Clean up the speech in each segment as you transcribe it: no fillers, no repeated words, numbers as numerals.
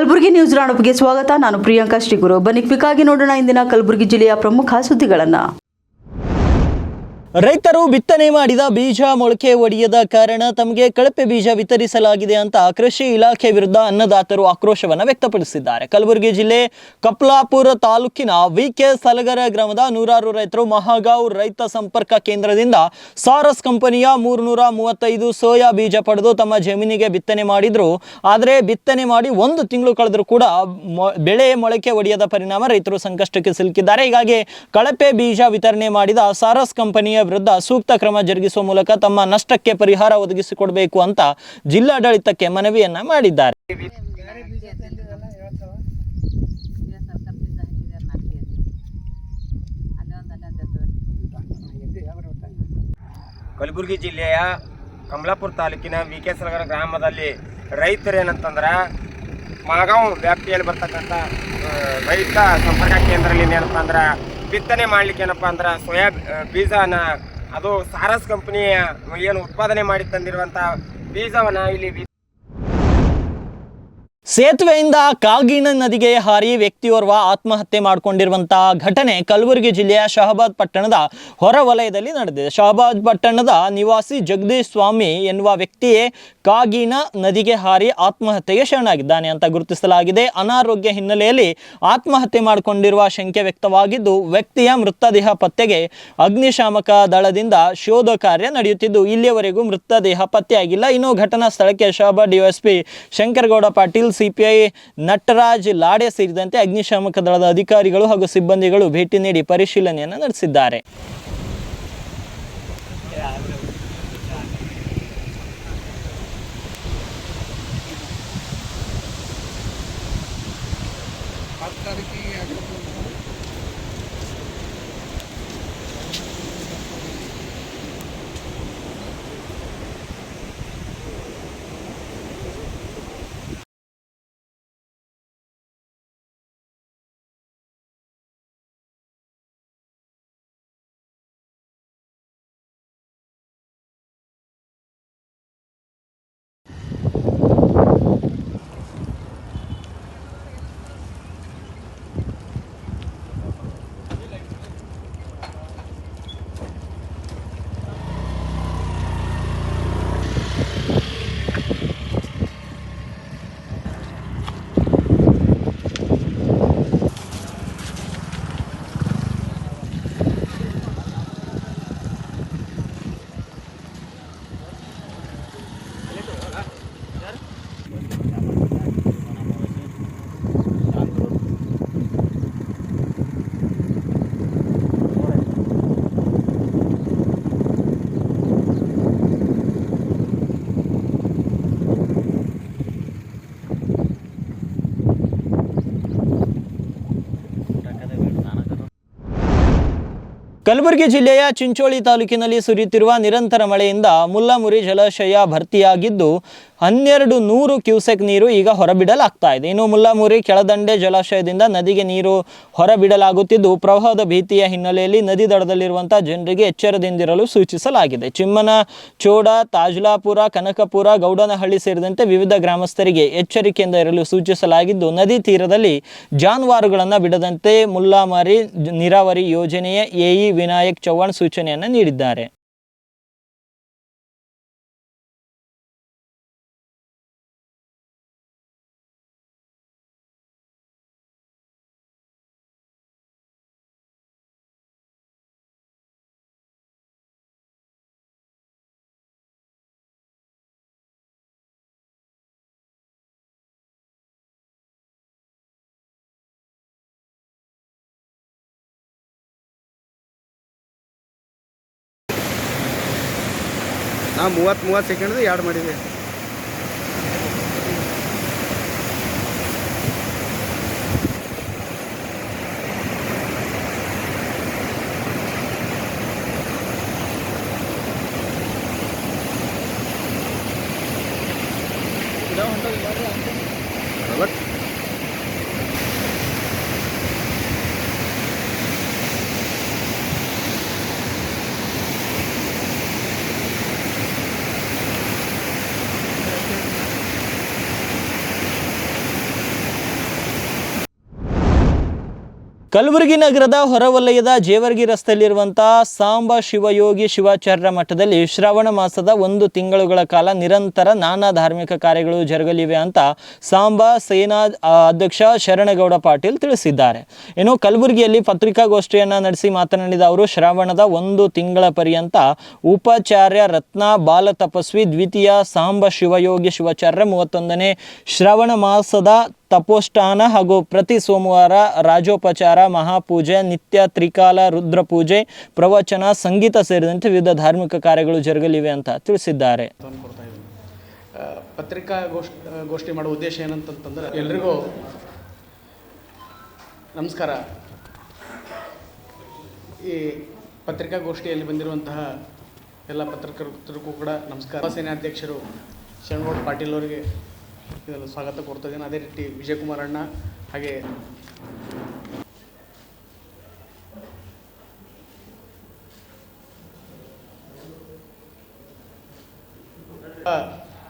Kalaburagi news ರಾಣಪ್ಗೆ ಸ್ವಾಗತ. ನಾನು ಪ್ರಿಯಾಂಕಾ ಶ್ರೀಗುರು. ಬನ್ನಿ ಕ್ವಿಕ್ ಆಗಿ ನೋಡೋಣ ಇಂದಿನ ಕಲಬುರಗಿ ಜಿಲ್ಲೆಯ ಪ್ರಮುಖ ಸುದ್ದಿಗಳನ್ನು. ರೈತರು ಬಿತ್ತನೆ ಮಾಡಿದ ಬೀಜ ಮೊಳಕೆ ಒಡೆಯದ ಕಾರಣ ತಮಗೆ ಕಳಪೆ ಬೀಜ ವಿತರಿಸಲಾಗಿದೆ ಅಂತ ಕೃಷಿ ಇಲಾಖೆ ವಿರುದ್ಧ ಅನ್ನದಾತರು ಆಕ್ರೋಶವನ್ನು ವ್ಯಕ್ತಪಡಿಸಿದ್ದಾರೆ. ಕಲಬುರಗಿ ಜಿಲ್ಲೆ ಕಪ್ಲಾಪುರ ತಾಲೂಕಿನ ವಿಕೆ ಸಲಗರ ಗ್ರಾಮದ ನೂರಾರು ರೈತರು ಮಹಾಗಾಂವ್ ರೈತ ಸಂಪರ್ಕ ಕೇಂದ್ರದಿಂದ ಸಾರಸ್ ಕಂಪನಿಯ 335 ಸೋಯಾ ಬೀಜ ಪಡೆದು ತಮ್ಮ ಜಮೀನಿಗೆ ಬಿತ್ತನೆ ಮಾಡಿದ್ರು. ಆದರೆ ಬಿತ್ತನೆ ಮಾಡಿ 1 ತಿಂಗಳು ಕಳೆದರೂ ಕೂಡ ಬೆಳೆ ಮೊಳಕೆ ಒಡೆಯದ ಪರಿಣಾಮ ರೈತರು ಸಂಕಷ್ಟಕ್ಕೆ ಸಿಲುಕಿದ್ದಾರೆ. ಹೀಗಾಗಿ ಕಳಪೆ ಬೀಜ ವಿತರಣೆ ಮಾಡಿದ ಸಾರಸ್ ಕಂಪನಿಯ ವಿರುದ್ಧ ಸೂಕ್ತ ಕ್ರಮ ಜರುಗಿಸುವ ಮೂಲಕ ತಮ್ಮ ನಷ್ಟಕ್ಕೆ ಪರಿಹಾರ ಒದಗಿಸಿಕೊಡಬೇಕು ಅಂತ ಜಿಲ್ಲಾಡಳಿತಕ್ಕೆ ಮನವಿಯನ್ನ ಮಾಡಿದ್ದಾರೆ. ಕಲಬುರಗಿ ಜಿಲ್ಲೆಯ ಕಮಲಾಪುರ ತಾಲೂಕಿನ ವಿಕೆ ಸಲಗರ ಗ್ರಾಮದಲ್ಲಿ ರೈತರು ಏನಂತಂದ್ರೆ ಮಹಾಗಾಂವ್ ವ್ಯಾಪ್ತಿಯಲ್ಲಿ ಬರ್ತಕ್ಕಂಥ ರೈತ ಸಂಪರ್ಕ ಕೇಂದ್ರದಲ್ಲಿ ಏನಪ್ಪ ಅಂದ್ರೆ ಬಿತ್ತನೆ ಮಾಡ್ಲಿಕ್ಕೆ ಏನಪ್ಪ ಅಂದ್ರೆ ಸೋಯಾ ಬೀಜನ ಅದು ಸಾರಸ್ ಕಂಪನಿಯ ಏನು ಉತ್ಪಾದನೆ ಮಾಡಿ ತಂದಿರುವಂಥ ಬೀಜವನ್ನು ಇಲ್ಲಿ ಸೇತುವೆಯಿಂದ ಕಾಗಿಣ ನದಿಗೆ ಹಾರಿ ವ್ಯಕ್ತಿಯೋರ್ವ ಆತ್ಮಹತ್ಯೆ ಮಾಡಿಕೊಂಡಿರುವಂತಹ ಘಟನೆ ಕಲಬುರಗಿ ಜಿಲ್ಲೆಯ ಶಹಾಬಾದ್ ಪಟ್ಟಣದ ಹೊರವಲಯದಲ್ಲಿ ನಡೆದಿದೆ. ಶಹಾಬಾದ್ ಪಟ್ಟಣದ ನಿವಾಸಿ ಜಗದೀಶ್ ಸ್ವಾಮಿ ಎನ್ನುವ ವ್ಯಕ್ತಿಯೇ ಕಾಗಿಣ ನದಿಗೆ ಹಾರಿ ಆತ್ಮಹತ್ಯೆಗೆ ಶರಣಾಗಿದ್ದಾನೆ ಅಂತ ಗುರುತಿಸಲಾಗಿದೆ. ಅನಾರೋಗ್ಯ ಹಿನ್ನೆಲೆಯಲ್ಲಿ ಆತ್ಮಹತ್ಯೆ ಮಾಡಿಕೊಂಡಿರುವ ಶಂಕೆ ವ್ಯಕ್ತವಾಗಿದ್ದು, ವ್ಯಕ್ತಿಯ ಮೃತದೇಹ ಪತ್ತೆಗೆ ಅಗ್ನಿಶಾಮಕ ದಳದಿಂದ ಶೋಧ ಕಾರ್ಯ ನಡೆಯುತ್ತಿದ್ದು, ಇಲ್ಲಿಯವರೆಗೂ ಮೃತದೇಹ ಪತ್ತೆಯಾಗಿಲ್ಲ. ಇನ್ನು ಘಟನಾ ಸ್ಥಳಕ್ಕೆ ಶಹಾಬಾದ್ ಡಿವೈಎಸ್ಪಿ ಶಂಕರಗೌಡ ಪಾಟೀಲ್, ಸಿಪಿಐ ನಟರಾಜ್ ಲಾಡೆ ಸೇರಿದಂತೆ ಅಗ್ನಿಶಾಮಕ ದಳದ ಅಧಿಕಾರಿಗಳು ಹಾಗೂ ಸಿಬ್ಬಂದಿಗಳು ಭೇಟಿ ನೀಡಿ ಪರಿಶೀಲನೆಯನ್ನು ನಡೆಸಿದ್ದಾರೆ. ಕಲಬುರಗಿ ಜಿಲ್ಲೆಯ ಚಿಂಚೋಳಿ ತಾಲೂಕಿನಲ್ಲಿ ಸುರಿಯುತ್ತಿರುವ ನಿರಂತರ ಮಳೆಯಿಂದ ಮುಲ್ಲಮುರಿ ಜಲಾಶಯ ಭರ್ತಿಯಾಗಿದ್ದು 1200 ಕ್ಯೂಸೆಕ್ ನೀರು ಈಗ ಹೊರಬಿಡಲಾಗ್ತಾ ಇದೆ. ಇನ್ನು ಮುಲ್ಲಮುರಿ ಕೆಳದಂಡೆ ಜಲಾಶಯದಿಂದ ನದಿಗೆ ನೀರು ಹೊರಬಿಡಲಾಗುತ್ತಿದ್ದು, ಪ್ರವಾಹದ ಭೀತಿಯ ಹಿನ್ನೆಲೆಯಲ್ಲಿ ನದಿ ದಡದಲ್ಲಿರುವಂತಹ ಜನರಿಗೆ ಎಚ್ಚರದಿಂದಿರಲು ಸೂಚಿಸಲಾಗಿದೆ. ಚಿಮ್ಮನ ಚೋಡ, ತಾಜ್ಲಾಪುರ, ಕನಕಪುರ, ಗೌಡನಹಳ್ಳಿ ಸೇರಿದಂತೆ ವಿವಿಧ ಗ್ರಾಮಸ್ಥರಿಗೆ ಎಚ್ಚರಿಕೆಯಿಂದ ಇರಲು ಸೂಚಿಸಲಾಗಿದ್ದು, ನದಿ ತೀರದಲ್ಲಿ ಜಾನುವಾರುಗಳನ್ನು ಬಿಡದಂತೆ ಮುಲ್ಲಮುರಿ ನೀರಾವರಿ ಯೋಜನೆಯ ಎಇ ವಿನಾಯಕ್ ಚವ್ಹಾಣ್ ಸೂಚನೆಯನ್ನು ನೀಡಿದ್ದಾರೆ. ನಾವು 30 ಸೆಕೆಂಡ್ ಯಾಡ್ ಮಾಡಿದ್ವಿ. ಕಲಬುರಗಿ ನಗರದ ಹೊರವಲಯದ ಜೇವರ್ಗಿ ರಸ್ತೆಯಲ್ಲಿರುವಂತಹ ಸಾಂಬ ಶಿವಯೋಗಿ ಶಿವಾಚಾರ್ಯ ಮಠದಲ್ಲಿ ಶ್ರಾವಣ ಮಾಸದ 1 ತಿಂಗಳುಗಳ ಕಾಲ ನಿರಂತರ ನಾನಾ ಧಾರ್ಮಿಕ ಕಾರ್ಯಗಳು ಜರುಗಲಿವೆ ಅಂತ ಸಾಂಬ ಸೇನಾ ಅಧ್ಯಕ್ಷ ಶರಣಗೌಡ ಪಾಟೀಲ್ ತಿಳಿಸಿದ್ದಾರೆ. ಇನ್ನು ಕಲಬುರಗಿಯಲ್ಲಿ ಪತ್ರಿಕಾಗೋಷ್ಠಿಯನ್ನು ನಡೆಸಿ ಮಾತನಾಡಿದ ಅವರು ಶ್ರಾವಣದ 1 ತಿಂಗಳ ಪರ್ಯಂತ ಉಪಾಚಾರ್ಯ ರತ್ನ ಬಾಲ ತಪಸ್ವಿ ದ್ವಿತೀಯ ಸಾಂಬ ಶಿವಯೋಗಿ ಶಿವಾಚಾರ್ಯ 31ನೇ ಶ್ರಾವಣ ಮಾಸದ ತಪೋಷ್ಠಾನ ಹಾಗೂ ಪ್ರತಿ ಸೋಮವಾರ ರಾಜೋಪಚಾರ, ಮಹಾಪೂಜೆ, ನಿತ್ಯ ತ್ರಿಕಾಲ ರುದ್ರ ಪೂಜೆ, ಪ್ರವಚನ, ಸಂಗೀತ ಸೇರಿದಂತೆ ವಿವಿಧ ಧಾರ್ಮಿಕ ಕಾರ್ಯಗಳು ಜರುಗಲಿವೆ ಅಂತ ತಿಳಿಸಿದ್ದಾರೆ. ಗೋಷ್ಠಿ ಮಾಡುವ ಉದ್ದೇಶ ಏನಂತಂದ್ರೆ ಎಲ್ರಿಗೂ ನಮಸ್ಕಾರ. ಈ ಪತ್ರಿಕಾಗೋಷ್ಠಿಯಲ್ಲಿ ಬಂದಿರುವಂತಹ ಎಲ್ಲ ಪತ್ರಕರ್ತರಿಗೂ ಕೂಡ ನಮಸ್ಕಾರ. ಸೇನಾಧ್ಯಕ್ಷರು ಶರಣಗೌಡ ಪಾಟೀಲ್ ಅವರಿಗೆ ಇದೆಲ್ಲ ಸ್ವಾಗತ ಕೊಡ್ತಾ ಇದ್ದೇನೆ. ಅದೇ ರೀತಿ ವಿಜಯಕುಮಾರ್ ಅಣ್ಣ ಹಾಗೆ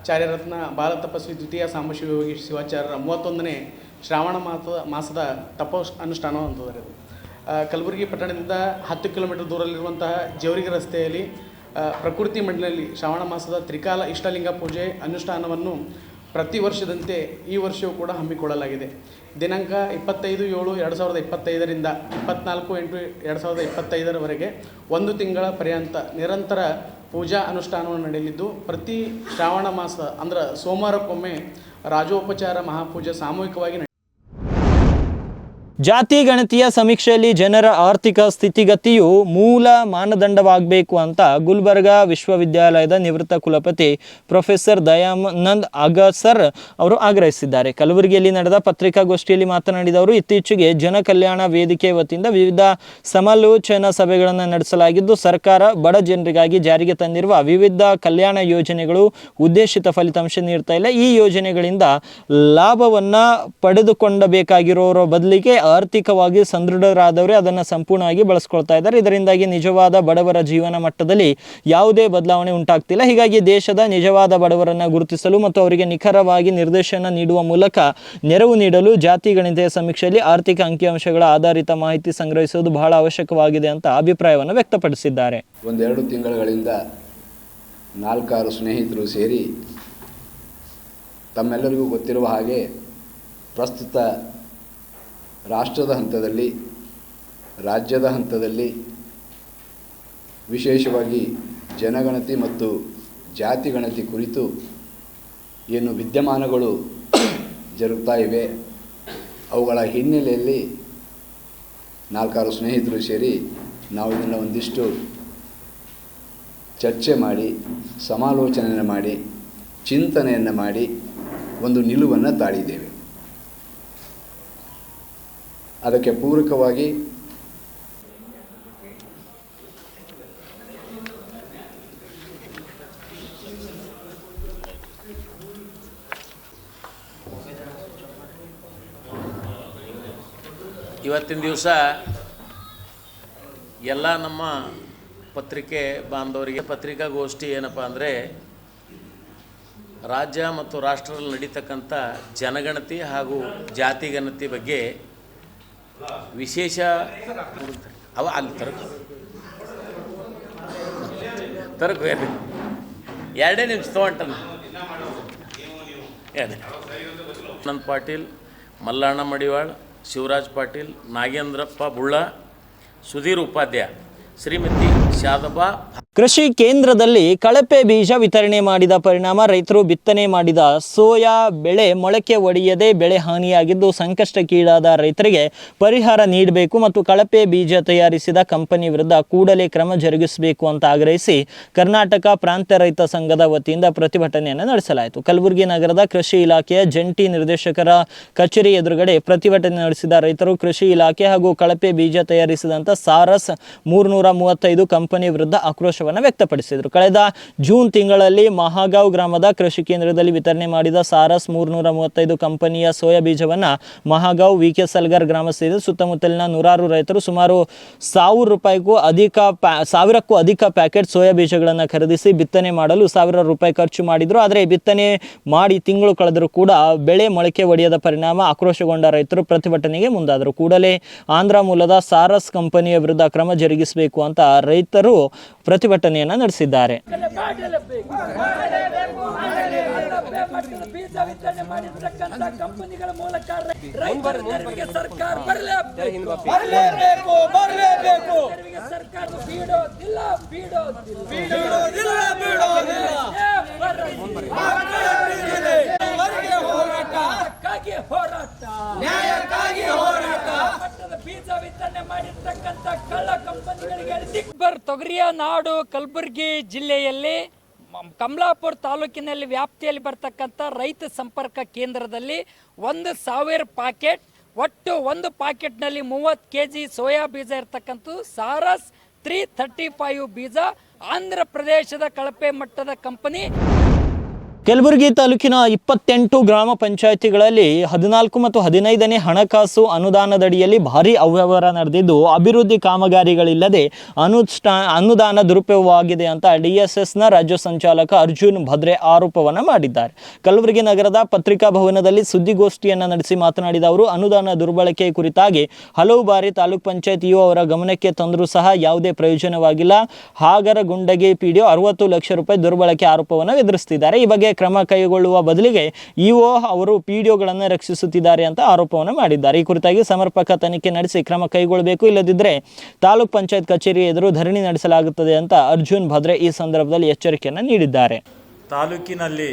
ಚಾರ್ಯರತ್ನ ಬಾಲ ತಪಸ್ವಿ ದ್ವಿತೀಯ ಸಾಂಬಶಿವಯೋಗಿ ಶಿವಾಚಾರ್ಯರ 31ನೇ ಶ್ರಾವಣ ಮಾಸದ ತಪೋ ಅನುಷ್ಠಾನ ಅಂತಂದರೆ ಕಲಬುರಗಿ ಪಟ್ಟಣದಿಂದ 10 ಕಿಲೋಮೀಟರ್ ದೂರದಲ್ಲಿರುವಂತಹ ಜೇವರ್ಗಿ ರಸ್ತೆಯಲ್ಲಿ ಪ್ರಕೃತಿ ಮಂಡಲದಲ್ಲಿ ಶ್ರಾವಣ ಮಾಸದ ತ್ರಿಕಾಲ ಇಷ್ಟಲಿಂಗ ಪೂಜೆ ಅನುಷ್ಠಾನವನ್ನು ಪ್ರತಿ ವರ್ಷದಂತೆ ಈ ವರ್ಷವೂ ಕೂಡ ಹಮ್ಮಿಕೊಳ್ಳಲಾಗಿದೆ. ದಿನಾಂಕ 25/7/2025ರಿಂದ 24/8/2025ರವರೆಗೆ 1 ತಿಂಗಳ ಪರ್ಯಂತ ನಿರಂತರ ಪೂಜಾ ಅನುಷ್ಠಾನವನ್ನು ನಡೆಯಲಿದ್ದು, ಪ್ರತಿ ಶ್ರಾವಣ ಮಾಸ ಅಂದ್ರೆ ಸೋಮವಾರಕ್ಕೊಮ್ಮೆ ರಾಜೋಪಚಾರ ಮಹಾಪೂಜೆ ಸಾಮೂಹಿಕವಾಗಿ ಜಾತಿ ಗಣತಿಯ ಸಮೀಕ್ಷೆಯಲ್ಲಿ ಜನರ ಆರ್ಥಿಕ ಸ್ಥಿತಿಗತಿಯು ಮೂಲ ಮಾನದಂಡವಾಗಬೇಕು ಅಂತ ಗುಲ್ಬರ್ಗಾ ವಿಶ್ವವಿದ್ಯಾಲಯದ ನಿವೃತ್ತ ಕುಲಪತಿ ಪ್ರೊಫೆಸರ್ ದಯಾನಂದ್ ಅಗಸರ್ ಅವರು ಆಗ್ರಹಿಸಿದ್ದಾರೆ. ಕಲಬುರಗಿಯಲ್ಲಿ ನಡೆದ ಪತ್ರಿಕಾಗೋಷ್ಠಿಯಲ್ಲಿ ಮಾತನಾಡಿದ ಅವರು, ಇತ್ತೀಚೆಗೆ ಜನ ಕಲ್ಯಾಣ ವೇದಿಕೆ ವತಿಯಿಂದ ವಿವಿಧ ಸಮಾಲೋಚನಾ ಸಭೆಗಳನ್ನು ನಡೆಸಲಾಗಿದ್ದು, ಸರ್ಕಾರ ಬಡ ಜನರಿಗಾಗಿ ಜಾರಿಗೆ ತಂದಿರುವ ವಿವಿಧ ಕಲ್ಯಾಣ ಯೋಜನೆಗಳು ಉದ್ದೇಶಿತ ಫಲಿತಾಂಶ ನೀಡ್ತಾ ಇಲ್ಲ. ಈ ಯೋಜನೆಗಳಿಂದ ಲಾಭವನ್ನು ಪಡೆದುಕೊಳ್ಳಬೇಕಾಗಿರೋರ ಬದಲಿಗೆ ಆರ್ಥಿಕವಾಗಿ ಸದೃಢರಾದವರೇ ಅದನ್ನು ಸಂಪೂರ್ಣವಾಗಿ ಬಳಸ್ಕೊಳ್ತಾ ಇದ್ದಾರೆ. ಇದರಿಂದಾಗಿ ನಿಜವಾದ ಬಡವರ ಜೀವನ ಮಟ್ಟದಲ್ಲಿ ಯಾವುದೇ ಬದಲಾವಣೆ ಉಂಟಾಗ್ತಿಲ್ಲ. ಹೀಗಾಗಿ ದೇಶದ ನಿಜವಾದ ಬಡವರನ್ನು ಗುರುತಿಸಲು ಮತ್ತು ಅವರಿಗೆ ನಿಖರವಾಗಿ ನಿರ್ದೇಶನ ನೀಡುವ ಮೂಲಕ ನೆರವು ನೀಡಲು ಜಾತಿ ಗಣತಿಯ ಸಮೀಕ್ಷೆಯಲ್ಲಿ ಆರ್ಥಿಕ ಅಂಕಿಅಂಶಗಳ ಆಧಾರಿತ ಮಾಹಿತಿ ಸಂಗ್ರಹಿಸುವುದು ಬಹಳ ಅವಶ್ಯಕವಾಗಿದೆ ಅಂತ ಅಭಿಪ್ರಾಯವನ್ನು ವ್ಯಕ್ತಪಡಿಸಿದ್ದಾರೆ. 1-2 ತಿಂಗಳುಗಳಿಂದ 4-6 ಸ್ನೇಹಿತರು ಸೇರಿ ತಮ್ಮೆಲ್ಲರಿಗೂ ಗೊತ್ತಿರುವ ಹಾಗೆ ಪ್ರಸ್ತುತ ರಾಷ್ಟ್ರದ ಹಂತದಲ್ಲಿ, ರಾಜ್ಯದ ಹಂತದಲ್ಲಿ ವಿಶೇಷವಾಗಿ ಜನಗಣತಿ ಮತ್ತು ಜಾತಿ ಗಣತಿ ಕುರಿತು ಏನು ವಿದ್ಯಮಾನಗಳು ಜರುಗ್ತಾ ಇವೆ, ಅವುಗಳ ಹಿನ್ನೆಲೆಯಲ್ಲಿ 4-6 ಸ್ನೇಹಿತರು ಸೇರಿ ನಾವು ಇದನ್ನು ಒಂದಿಷ್ಟು ಚರ್ಚೆ ಮಾಡಿ, ಸಮಾಲೋಚನೆಯನ್ನು ಮಾಡಿ, ಚಿಂತನೆಯನ್ನು ಮಾಡಿ ಒಂದು ನಿಲುವನ್ನು ತಾಳಿದ್ದೇವೆ. ಅದಕ್ಕೆ ಪೂರಕವಾಗಿ ಇವತ್ತಿನ ದಿವಸ ಎಲ್ಲ ನಮ್ಮ ಪತ್ರಿಕೆ ಬಾಂಧವರಿಗೆ ಪತ್ರಿಕಾಗೋಷ್ಠಿ ಏನಪ್ಪ ಅಂದರೆ ರಾಜ್ಯ ಮತ್ತು ರಾಷ್ಟ್ರದಲ್ಲಿ ನಡೀತಕ್ಕಂಥ ಜನಗಣತಿ ಹಾಗೂ ಜಾತಿ ಗಣತಿ ಬಗ್ಗೆ ವಿಶೇಷ ಅವ ಅಲ್ಲಿ ತರಕು 2 ನಿಮಿಷ ತೊಗೊಂಟನ ಆನಂದ್ ಪಾಟೀಲ್, ಮಲ್ಲಣ್ಣ ಮಡಿವಾಳ್, ಶಿವರಾಜ್ ಪಾಟೀಲ್, ನಾಗೇಂದ್ರಪ್ಪ ಬುಳ್ಳ, ಸುಧೀರ್ ಉಪಾಧ್ಯಾಯ, ಶ್ರೀಮತಿ ಶಾದಬಾ. ಕೃಷಿ ಕೇಂದ್ರದಲ್ಲಿ ಕಳಪೆ ಬೀಜ ವಿತರಣೆ ಮಾಡಿದ ಪರಿಣಾಮ ರೈತರು ಬಿತ್ತನೆ ಮಾಡಿದ ಸೋಯಾ ಬೆಳೆ ಮೊಳಕೆ ಒಡೆಯದೆ ಬೆಳೆ ಹಾನಿಯಾಗಿದ್ದು, ಸಂಕಷ್ಟಕ್ಕೀಡಾದ ರೈತರಿಗೆ ಪರಿಹಾರ ನೀಡಬೇಕು ಮತ್ತು ಕಳಪೆ ಬೀಜ ತಯಾರಿಸಿದ ಕಂಪನಿ ವಿರುದ್ಧ ಕೂಡಲೇ ಕ್ರಮ ಜರುಗಿಸಬೇಕು ಅಂತ ಆಗ್ರಹಿಸಿ ಕರ್ನಾಟಕ ಪ್ರಾಂತ್ಯ ರೈತ ಸಂಘದ ವತಿಯಿಂದ ಪ್ರತಿಭಟನೆಯನ್ನು ನಡೆಸಲಾಯಿತು. ಕಲಬುರಗಿ ನಗರದ ಕೃಷಿ ಇಲಾಖೆಯ ಜಂಟಿ ನಿರ್ದೇಶಕರ ಕಚೇರಿ ಎದುರುಗಡೆ ಪ್ರತಿಭಟನೆ ನಡೆಸಿದ ರೈತರು ಕೃಷಿ ಇಲಾಖೆ ಹಾಗೂ ಕಳಪೆ ಬೀಜ ತಯಾರಿಸಿದಂಥ ಸಾರಸ್ 335 ಕಂಪನಿ ವಿರುದ್ಧ ಆಕ್ರೋಶ ಆಕ್ರೋಶವನ್ನು ವ್ಯಕ್ತಪಡಿಸಿದರು. ಕಳೆದ ಜೂನ್ ತಿಂಗಳಲ್ಲಿ ಮಹಾಗಾಂವ್ ಗ್ರಾಮದ ಕೃಷಿ ಕೇಂದ್ರದಲ್ಲಿ ವಿತರಣೆ ಮಾಡಿದ ಸಾರಸ್ 335 ಕಂಪನಿಯ ಸೋಯಾ ಬೀಜವನ್ನು ಮಹಾಗಾಂವ್ ವಿಕೆ ಸಲ್ಗರ್ ಗ್ರಾಮ ಸೇರಿ ಸುತ್ತಮುತ್ತಲಿನ ನೂರಾರು ರೈತರು ಸುಮಾರು $1,000ಕ್ಕೂ ಅಧಿಕ ಪ್ಯಾಕೆಟ್ ಸೋಯಾ ಬೀಜಗಳನ್ನು ಖರೀದಿಸಿ ಬಿತ್ತನೆ ಮಾಡಲು ₹1,000 ಖರ್ಚು ಮಾಡಿದ್ರು. ಆದರೆ ಬಿತ್ತನೆ ಮಾಡಿ ತಿಂಗಳು ಕಳೆದರೂ ಕೂಡ ಬೆಳೆ ಮೊಳಕೆ ಒಡೆಯದ ಪರಿಣಾಮ ಆಕ್ರೋಶಗೊಂಡ ರೈತರು ಪ್ರತಿಭಟನೆಗೆ ಮುಂದಾದರು. ಕೂಡಲೇ ಆಂಧ್ರ ಮೂಲದ ಸಾರಸ್ ಕಂಪನಿಯ ವಿರುದ್ಧ ಕ್ರಮ ಜರುಗಿಸಬೇಕು ಅಂತ ರೈತರು ಪ್ರತಿಭಟನೆಯನ್ನು ನಡೆಸಿದ್ದಾರೆ. ತೊಗರಿಯ ನಾಡು ಕಲಬುರಗಿ ಜಿಲ್ಲೆಯಲ್ಲಿ ಕಮಲಾಪುರ ತಾಲೂಕಿನಲ್ಲಿ ವ್ಯಾಪ್ತಿಯಲ್ಲಿ ಬರ್ತಕ್ಕಂಥ ರೈತ ಸಂಪರ್ಕ ಕೇಂದ್ರದಲ್ಲಿ 1,000 ಪ್ಯಾಕೆಟ್, ಒಟ್ಟು ಒಂದು ಪ್ಯಾಕೆಟ್ನಲ್ಲಿ 30 kg ಸೋಯಾ ಬೀಜ ಇರ್ತಕ್ಕಂಥ ಸಾರಸ್ 335 ಬೀಜ ಆಂಧ್ರ ಪ್ರದೇಶದ ಕಳಪೆ ಮಟ್ಟದ ಕಂಪನಿ. ಕಲಬುರಗಿ ತಾಲೂಕಿನ 28 ಗ್ರಾಮ ಪಂಚಾಯಿತಿಗಳಲ್ಲಿ 14 ಮತ್ತು 15ನೇ ಹಣಕಾಸು ಅನುದಾನದಡಿಯಲ್ಲಿ ಭಾರೀ ಅವ್ಯವಹಾರ ನಡೆದಿದ್ದು ಅಭಿವೃದ್ಧಿ ಕಾಮಗಾರಿಗಳಿಲ್ಲದೆ ಅನುದಾನ ದುರುಪಯೋಗವಾಗಿದೆ ಅಂತ DSSನ ರಾಜ್ಯ ಸಂಚಾಲಕ ಅರ್ಜುನ್ ಭದ್ರೆ ಆರೋಪವನ್ನು ಮಾಡಿದ್ದಾರೆ. ಕಲಬುರಗಿ ನಗರದ ಪತ್ರಿಕಾ ಭವನದಲ್ಲಿ ಸುದ್ದಿಗೋಷ್ಠಿಯನ್ನು ನಡೆಸಿ ಮಾತನಾಡಿದ ಅವರು, ಅನುದಾನ ದುರ್ಬಳಕೆ ಕುರಿತಾಗಿ ಹಲವು ಬಾರಿ ತಾಲೂಕ್ ಪಂಚಾಯತ್ ಇಒ ಅವರ ಗಮನಕ್ಕೆ ತಂದರೂ ಸಹ ಯಾವುದೇ ಪ್ರಯೋಜನವಾಗಿಲ್ಲ. ಹಾಗರಗುಂಡಗಿ ಪಿಡಿಒ 60 ಲಕ್ಷ ರೂಪಾಯಿ ದುರ್ಬಳಕೆ ಆರೋಪವನ್ನು ಎದುರಿಸುತ್ತಿದ್ದಾರೆ. ಈ ಬಗ್ಗೆ ಕ್ರಮ ಕೈಗೊಳ್ಳುವ ಬದಲಿಗೆ ಇಒ ಅವರು ಪಿಡಿಒಗಳನ್ನು ರಕ್ಷಿಸುತ್ತಿದ್ದಾರೆ ಅಂತ ಆರೋಪವನ್ನು ಮಾಡಿದ್ದಾರೆ. ಈ ಕುರಿತಾಗಿ ಸಮರ್ಪಕ ತನಿಖೆ ನಡೆಸಿ ಕ್ರಮ ಕೈಗೊಳ್ಳಬೇಕು, ಇಲ್ಲದಿದ್ದರೆ ತಾಲೂಕ್ ಪಂಚಾಯತ್ ಕಚೇರಿ ಎದುರು ಧರಣಿ ನಡೆಸಲಾಗುತ್ತದೆ ಅಂತ ಅರ್ಜುನ್ ಭದ್ರೆ ಈ ಸಂದರ್ಭದಲ್ಲಿ ಎಚ್ಚರಿಕೆಯನ್ನು ನೀಡಿದ್ದಾರೆ. ತಾಲೂಕಿನಲ್ಲಿ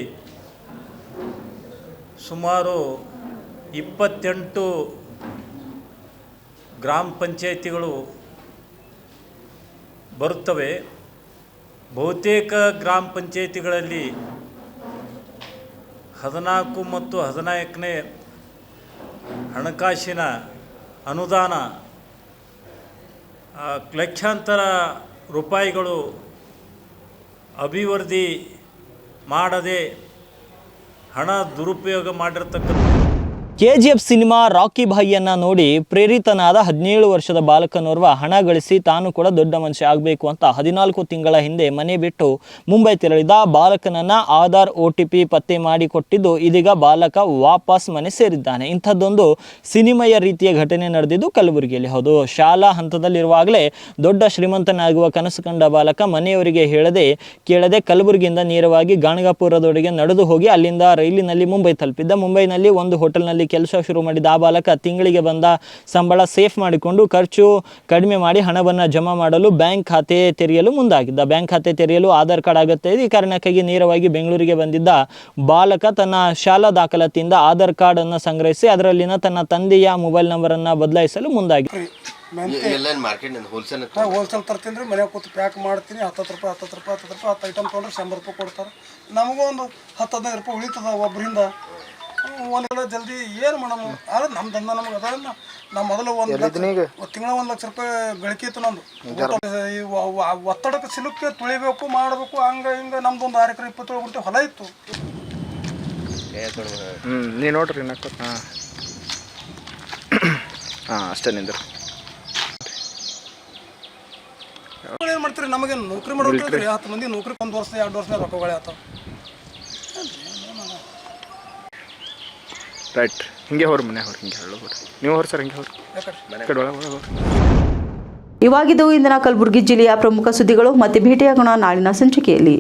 ಸುಮಾರು 28 ಗ್ರಾಮ ಪಂಚಾಯಿತಿಗಳು ಬರುತ್ತವೆ. ಬಹುತೇಕ ಗ್ರಾಮ ಪಂಚಾಯಿತಿಗಳಲ್ಲಿ 14 ಮತ್ತು 14ನೇ ಹಣಕಾಸಿನ ಅನುದಾನ ಲಕ್ಷಾಂತರ ರೂಪಾಯಿಗಳು ಅಭಿವೃದ್ಧಿ ಮಾಡದೆ ಹಣ ದುರುಪಯೋಗ ಮಾಡಿರ್ತಕ್ಕಂಥ KGF ಸಿನಿಮಾ ರಾಕಿ ಭಾಯಿಯನ್ನು ನೋಡಿ ಪ್ರೇರಿತನಾದ 17 ವರ್ಷದ ಬಾಲಕನೋರ್ವ ಹಣ ಗಳಿಸಿ ತಾನು ಕೂಡ ದೊಡ್ಡ ಮನುಷ್ಯ ಆಗಬೇಕು ಅಂತ 14 ತಿಂಗಳ ಹಿಂದೆ ಮನೆ ಬಿಟ್ಟು ಮುಂಬೈ ತೆರಳಿದ ಬಾಲಕನನ್ನು ಆಧಾರ್ OTP ಪತ್ತೆ ಮಾಡಿಕೊಟ್ಟಿದ್ದು ಇದೀಗ ಬಾಲಕ ವಾಪಸ್ ಮನೆ ಸೇರಿದ್ದಾನೆ. ಇಂಥದ್ದೊಂದು ಸಿನಿಮೆಯ ರೀತಿಯ ಘಟನೆ ನಡೆದಿದ್ದು ಕಲಬುರಗಿಯಲ್ಲಿ. ಹೌದು, ಶಾಲಾ ಹಂತದಲ್ಲಿರುವಾಗಲೇ ದೊಡ್ಡ ಶ್ರೀಮಂತನಾಗುವ ಕನಸು ಕಂಡ ಬಾಲಕ ಮನೆಯವರಿಗೆ ಕೇಳದೆ ಕಲಬುರಗಿಯಿಂದ ನೇರವಾಗಿ ಗಾಣಗಾಪುರದೊಳಗೆ ನಡೆದು ಹೋಗಿ ಅಲ್ಲಿಂದ ರೈಲಿನಲ್ಲಿ ಮುಂಬೈ ತಲುಪಿದ್ದ. ಮುಂಬೈನಲ್ಲಿ ಒಂದು ಹೋಟೆಲ್ನಲ್ಲಿ ಕೆಲಸ ಶುರು ಮಾಡಿದ ಆ ಬಾಲಕ ತಿಂಗಳಿಗೆ ಬಂದ ಸಂಬಳ ಸೇಫ್ ಮಾಡಿಕೊಂಡು ಖರ್ಚು ಕಡಿಮೆ ಮಾಡಿ ಹಣವನ್ನು ಜಮಾ ಮಾಡಲು ಬ್ಯಾಂಕ್ ಖಾತೆ ತೆರೆಯಲು ಮುಂದಾಗಿದ್ದ. ಬ್ಯಾಂಕ್ ಖಾತೆ ತೆರೆಯಲು ಆಧಾರ್ ಕಾರ್ಡ್ ಆಗುತ್ತೆ. ಈ ಕಾರಣಕ್ಕಾಗಿ ನೇರವಾಗಿ ಬೆಂಗಳೂರಿಗೆ ಬಂದಿದ್ದ ಬಾಲಕ ತನ್ನ ಶಾಲಾ ದಾಖಲಾತಿಯಿಂದ ಆಧಾರ್ ಕಾರ್ಡ್ ಅನ್ನು ಸಂಗ್ರಹಿಸಿ ಅದರಲ್ಲಿನ ತನ್ನ ತಂದೆಯ ಮೊಬೈಲ್ ನಂಬರ್ ಅನ್ನು ಬದಲಾಯಿಸಲು ಮುಂದಾಗಿ ಹೋಲ್ಸೇಲ್ ತರ್ತೀನಿ ರೀ, ಮನೆಗೆ ಕೂತು ಪ್ಯಾಕ್ ಮಾಡ್ತೀನಿ. 10 ರೂಪಾಯಿ 10 ಐಟಮ್ ತೊಗೊಂಡ್ರೆ 100 ರೂಪಾಯಿ ಕೊಡ್ತಾರೆ. ನಮಗೂ ಒಂದು 10-15 ರೂಪಾಯಿ ಉಳಿತದ ಒಬ್ಬರಿಂದ. ಒಂದೆಲ್ಲ ಜಲ್ದಿ ಏನು ಮಾಡೋಣ, ಆದ್ರೆ ನಮ್ಮ ದಂಧ ನಮಗೆ ಅದ. ನಾವು ಮೊದಲು ತಿಂಗಳ 1 ಲಕ್ಷ ರೂಪಾಯಿ ಗಳಿಕೆ ಇತ್ತು ನಮ್ಮದು. ಒತ್ತಡಕ್ಕೆ ಸಿಲುಕ್ಕೆ ತುಳಿಬೇಕು ಮಾಡಬೇಕು, ಹಂಗೆ ಹಿಂಗೆ ನಮ್ದು ಒಂದು 6 ಎಕರೆ 27 ಗುಂಟೆ ಹೊಲ ಇತ್ತು. ನೀ ನೋಡ್ರಿ ಅಷ್ಟೇ ನಿಂದ್ರು ಏನು ಮಾಡ್ತೀರಿ? ನಮಗೆ ನೌಕರಿ ಮಾಡೋಕೆ 10 ಮಂದಿ ನೌಕರಿ 1 ವರ್ಷ 2 ವರ್ಷ ರೊಕ್ಕಗಳೇ ಆತಾವ. ರೈಟ್, ಹಿಂಗೆ ಹೊರ ಮನೆ ಹೊರ ಹಿಂಗೆ ಹೇಳೋ ನೀವು ಹೊರ ಸರ್ ಹಿಂಗೆ ಹೊರ ಕಡೆ ಒಳಗೆ ಹೊರ. ಇವಾಗಿದ್ದು ಇಂದಿನ ಕಲಬುರಗಿ ಜಿಲ್ಲೆಯ ಪ್ರಮುಖ ಸುದ್ದಿಗಳು. ಮತ್ತೆ ಭೇಟಿಯಾಗೋಣ ನಾಳಿನ ಸಂಚಿಕೆಯಲ್ಲಿ.